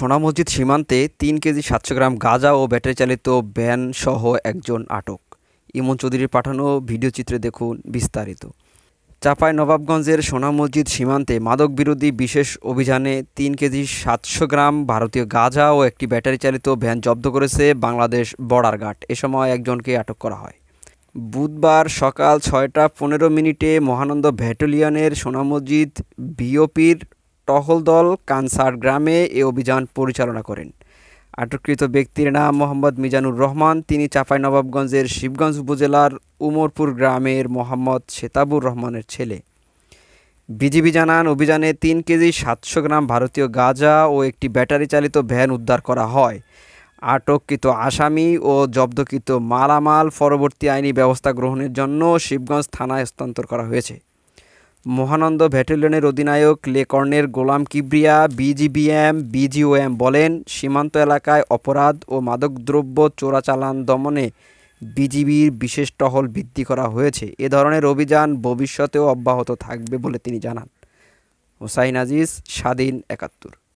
সোনা মসজিদ সীমান্তে ৩ কেজি ৭০০ গ্রাম গাঁজা ও ব্যাটারি চালিত ভ্যানসহ একজন আটক। ইমন চৌধুরীর পাঠানো ভিডিওচিত্রে দেখুন বিস্তারিত। চাঁপাইনবাবগঞ্জের সোনা মসজিদ সীমান্তে মাদকবিরোধী বিশেষ অভিযানে ৩ কেজি ৭০০ গ্রাম ভারতীয় গাঁজা ও একটি ব্যাটারি চালিত ভ্যান জব্দ করেছে বাংলাদেশ বর্ডার গার্ড। এ সময় একজনকে আটক করা হয়। বুধবার সকাল ৬টা ১৫ মিনিটে মহানন্দ ব্যাটালিয়নের সোনা মসজিদ বিওপির টহল দল কানসার গ্রামে এ অভিযান পরিচালনা করেন। আটককৃত ব্যক্তির নাম মোহাম্মদ মিজানুর রহমান। তিনি চাঁপাইনবাবগঞ্জের শিবগঞ্জ উপজেলার উমরপুর গ্রামের মোহাম্মদ সেতাবুর রহমানের ছেলে। বিজিবি জানান, অভিযানে ৩ কেজি ৭০০ গ্রাম ভারতীয় গাঁজা ও একটি ব্যাটারি চালিত ভ্যান উদ্ধার করা হয়। আটককৃত আসামি ও জব্দকৃত মালামাল পরবর্তী আইনি ব্যবস্থা গ্রহণের জন্য শিবগঞ্জ থানায় হস্তান্তর করা হয়েছে। মহানন্দ ব্যাটালিয়নের অধিনায়ক লে-কর্নেল গোলাম কিবরিয়া বিজিওএম বলেন, সীমান্ত এলাকায় অপরাধ ও মাদকদ্রব্য চোরাচালান দমনে বিজিবির বিশেষ টহল বৃদ্ধি করা হয়েছে। এ ধরনের অভিযান ভবিষ্যতেও অব্যাহত থাকবে বলে তিনি জানান। হোসাইন আজিজ, স্বাধীন ৭১।